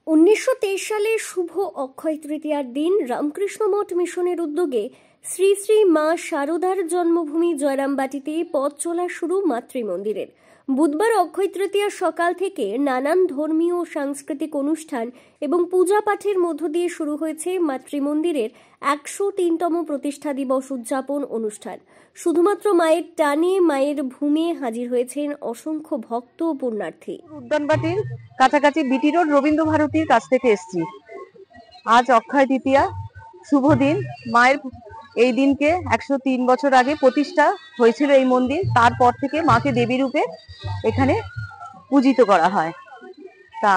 1923 সালে শুভ অক্ষয় তৃতীয়ার দিন রামকৃষ্ণ মঠ মিশনের উদ্যোগে শ্রী শ্রী মা শারদার জন্মভূমি জয়রামবাটিতে পথ চলা শুরু মাতৃমন্দিরের। বুধবার অক্ষয় তৃতীয়ার সকাল থেকে নানান ধর্মীয় ও সাংস্কৃতিক অনুষ্ঠান এবং পূজা পাঠের মধ্য দিয়ে শুরু হয়েছে মাতৃমন্দিরের 103তম প্রতিষ্ঠা দিবস উদযাপন অনুষ্ঠান। শুধুমাত্র মায়ের টানে মায়ের ভূমে হাজির হয়েছেন অসংখ্য ভক্ত ও পুণ্যার্থী। উদ্যানবাটির কাছাকাছি বিটি রোড রবীন্দ্র ভারতীর কাছ থেকে এসেছি। আজ অক্ষয় তৃতীয়া, শুভ দিন। মায়ের এই দিনকে 103 বছর আগে প্রতিষ্ঠা হয়েছিল এই মন্দির। তারপর থেকে মাকে দেবী রূপে এখানে পূজিত করা হয়। তা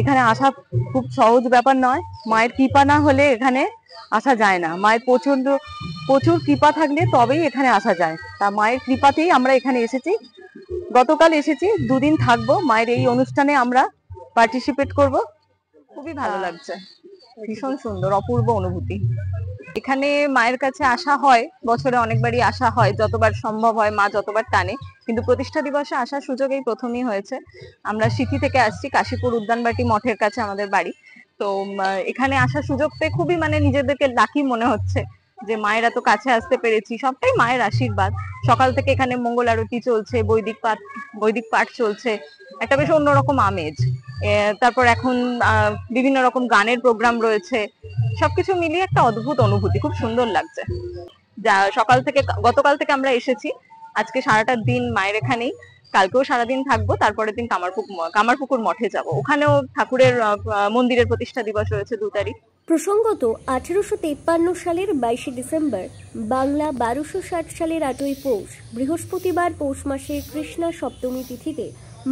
এখানে আসা খুব সহজ ব্যাপার নয়। মায়ের কৃপা না হলে এখানে আসা যায় না। মায়ের প্রচুর কৃপা থাকলে তবেই এখানে আসা যায়। তা মায়ের কৃপাতেই আমরা এখানে এসেছি। গতকাল এসেছি, দুদিন থাকবো। মায়ের এই অনুষ্ঠানে আমরা পার্টিসিপেট করব। খুবই ভালো লাগছে, ভীষণ সুন্দর, অপূর্ব অনুভূতি। এখানে মায়ের কাছে আসা হয়, বছরে অনেকবারই আসা হয়, যতবার সম্ভব হয়, মা যতবার টানে। কিন্তু প্রতিষ্ঠা দিবসে আসার সুযোগ এই প্রথমই হয়েছে। আমরা সিথি থেকে আসছি, কাশীপুর উদ্যানবাটি মঠের কাছে আমাদের বাড়ি। তো এখানে আসার সুযোগ পেয়ে খুবই নিজেদেরকে লাকি মনে হচ্ছে যে মায়ের এত কাছে আসতে পেরেছি। সবটাই মায়ের আশীর্বাদ। সকাল থেকে এখানে মঙ্গল আরতি চলছে, বৈদিক পাঠ চলছে, একটা বেশ অন্যরকম আমেজ। তারপর এখন বিভিন্ন রকম গানের প্রোগ্রাম রয়েছে। সবকিছু মিলিয়ে একটা অদ্ভুত অনুভূতি, খুব সুন্দর লাগছে। গতকাল থেকে আমরা এসেছি। আজকে সারাটা দিন মায়ের এখানেই, কালকেও সারাদিন থাকবো। তারপরের দিন কামারপুকুর মঠে যাব। ওখানেও ঠাকুরের মন্দিরের প্রতিষ্ঠা দিবস রয়েছে 2 তারিখ। প্রসঙ্গত 1853 সালের 22শে ডিসেম্বর, বাংলা 1260 সালের 8ই পৌষ, বৃহস্পতিবার পৌষ মাসের কৃষ্ণা সপ্তমী তিথিতে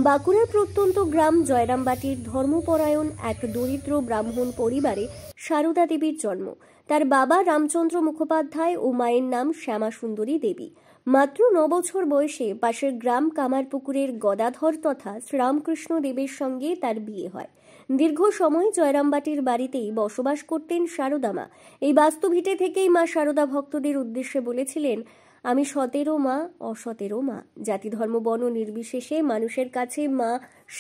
বাঁকুড়ার প্রত্যন্ত গ্রাম জয়রামবাটির ধর্মপরায়ণ এক দরিদ্র ব্রাহ্মণ পরিবারে শারদা দেবীর জন্ম। তার বাবা রামচন্দ্র মুখোপাধ্যায় ও মায়ের নাম শ্যামা সুন্দরী দেবী। মাত্র 9 বছর বয়সে পাশের গ্রাম কামারপুকুরের গদাধর তথা শ্রীরামকৃষ্ণ দেবের সঙ্গে তার বিয়ে হয়। দীর্ঘ সময় জয়রামবাটির বাড়িতেই বসবাস করতেন শারদা মা। এই বাস্তুভিটে থেকেই মা শারদা ভক্তদের উদ্দেশ্যে বলেছিলেন, আমি সতেরো মা, অসতেরো মা। জাতি ধর্ম বর্ণ নির্বিশেষে মানুষের কাছে মা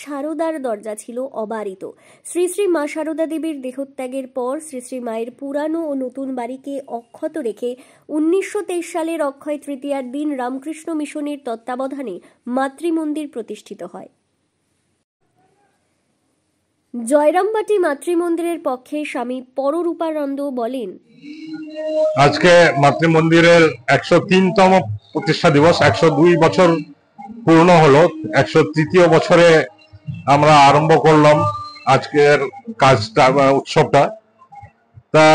শারদার দরজা ছিল অবারিত। শ্রী শ্রী মা শারদা দেবীর দেহত্যাগের পর শ্রী শ্রী মায়ের পুরানো ও নতুন বাড়িকে অক্ষত রেখে 1923 সালের অক্ষয় তৃতীয়ার দিন রামকৃষ্ণ মিশনের তত্ত্বাবধানে মাতৃমন্দির প্রতিষ্ঠিত হয়। জয়রামবাটি মাতৃমন্দিরের পক্ষে স্বামী পররূপানন্দ বলেন, আজকে মাতৃমন্দিরের 103তম প্রতিষ্ঠা দিবস। 102 বছর পূর্ণ হলো। 103য় বছরে আমরা আরম্ভ করলাম আজকের কাজটা, উৎসবটা। তা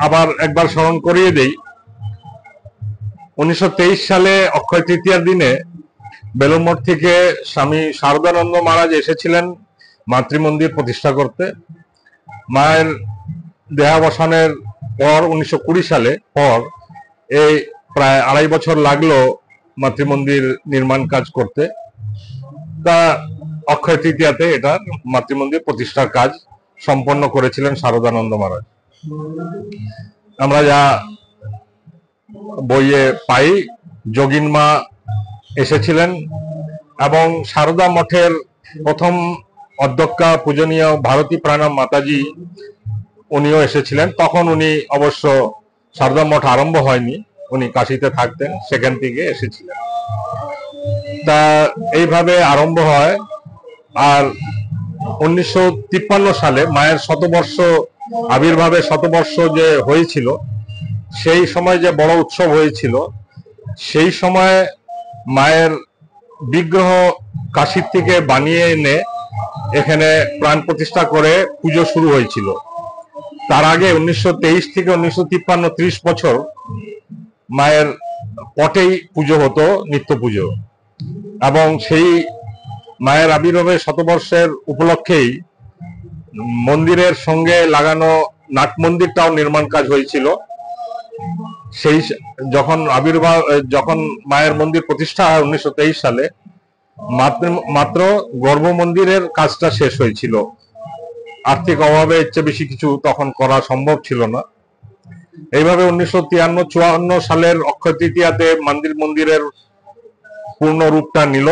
আবার একবার স্মরণ করিয়ে দেই, 1923 সালে অক্ষয় তৃতীয়ার দিনে বেলুড়মঠ থেকে স্বামী শারদানন্দ মহারাজ এসেছিলেন মাতৃমন্দির প্রতিষ্ঠা করতে। মায়ের দেহাবসানের পর 1920 সালে পর এই প্রায় 2.5 বছর লাগলো মাতৃমন্দির নির্মাণ কাজ করতে। তা অক্ষয় তৃতীয়াতে এটা মাতৃমন্দির প্রতিষ্ঠার কাজ সম্পন্ন করেছিলেন শারদানন্দ মহারাজ। আমরা যা বইয়ে পাই, যোগিন মা এসেছিলেন এবং শারদা মঠের প্রথম অধ্যক্ষা পূজনীয় ভারতী প্রাণাম মাতাজি উনিও এসেছিলেন। তখন উনি অবশ্য শারদা মঠ আরম্ভ হয়নি, উনি কাশীতে থাকতেন, সেখান থেকে এসেছিলেন। তা এইভাবে আরম্ভ হয়। আর 1953 সালে মায়ের শতবর্ষ আবির্ভাবের শতবর্ষ যে হয়েছিল, সেই সময় যে বড় উৎসব হয়েছিল, সেই সময় মায়ের বিগ্রহ কাশীর থেকে বানিয়ে এনে এখানে প্রাণ প্রতিষ্ঠা করে পুজো শুরু হয়েছিল। তার আগে 1923 থেকে 1953, 30 বছর মায়ের পটেই পুজো হতো, নিত্য পুজো। এবং সেই মায়ের আবির্ভাবের শতবর্ষের উপলক্ষেই মন্দিরের সঙ্গে লাগানো নাট মন্দিরটাও নির্মাণ কাজ হয়েছিল। সেই যখন মায়ের মন্দির প্রতিষ্ঠা হয় 1923 সালে, মাত্র গর্ভ মন্দিরের কাজটা শেষ হয়েছিল। আর্থিক অভাবে ইচ্ছে বেশি কিছু তখন করা সম্ভব ছিল না। এইভাবে 1953-54 সালের অক্ষয় তৃতীয়াতে মন্দিরের পূর্ণ রূপটা নিল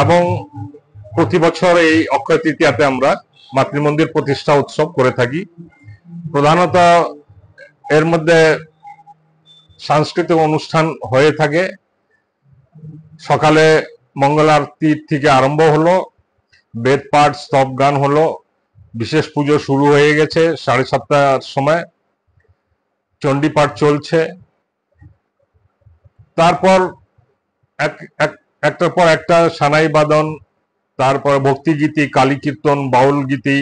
এবং প্রতি বছর এই অক্ষয় তৃতীয়াতে আমরা মাতৃমন্দির প্রতিষ্ঠা উৎসব করে থাকি। প্রধানত এর মধ্যে সাংস্কৃতিক অনুষ্ঠান হয়ে থাকে। সকালে মঙ্গল আরতি থেকে আরম্ভ হলো, বেদ পাঠ স্তব গান হলো, বিশেষ পুজো শুরু হয়ে গেছে 7:30টার সময়, চণ্ডী পাঠ চলছে। তারপর একটার পর একটা সানাই বাদন, তারপর ভক্তিগীতি, কালী কীর্তন, বাউল গীতি,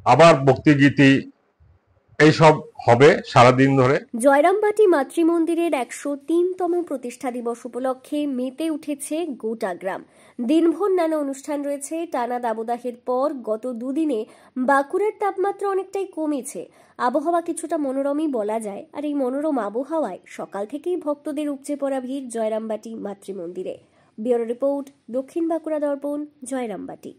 আবার ভক্তিগীতি, এইসব হবে সারাদিন ধরে। জয়রামবাটি মাতৃমন্দিরের 103তম প্রতিষ্ঠা দিবস উপলক্ষে মেতে উঠেছে গোটা গ্রাম। দিনভর নানা অনুষ্ঠান রয়েছে। টানা দাবদাহের পর গত দুদিনে বাঁকুড়ার তাপমাত্রা অনেকটাই কমেছে। আবহাওয়া কিছুটা মনোরমই বলা যায়। আর এই মনোরম আবহাওয়ায় সকাল থেকেই ভক্তদের উপচে পড়া ভিড় জয়রামবাটি মাতৃমন্দিরে। ব্যুরো রিপোর্ট, দক্ষিণ বাঁকুড়া দর্পণ, জয়রামবাটি।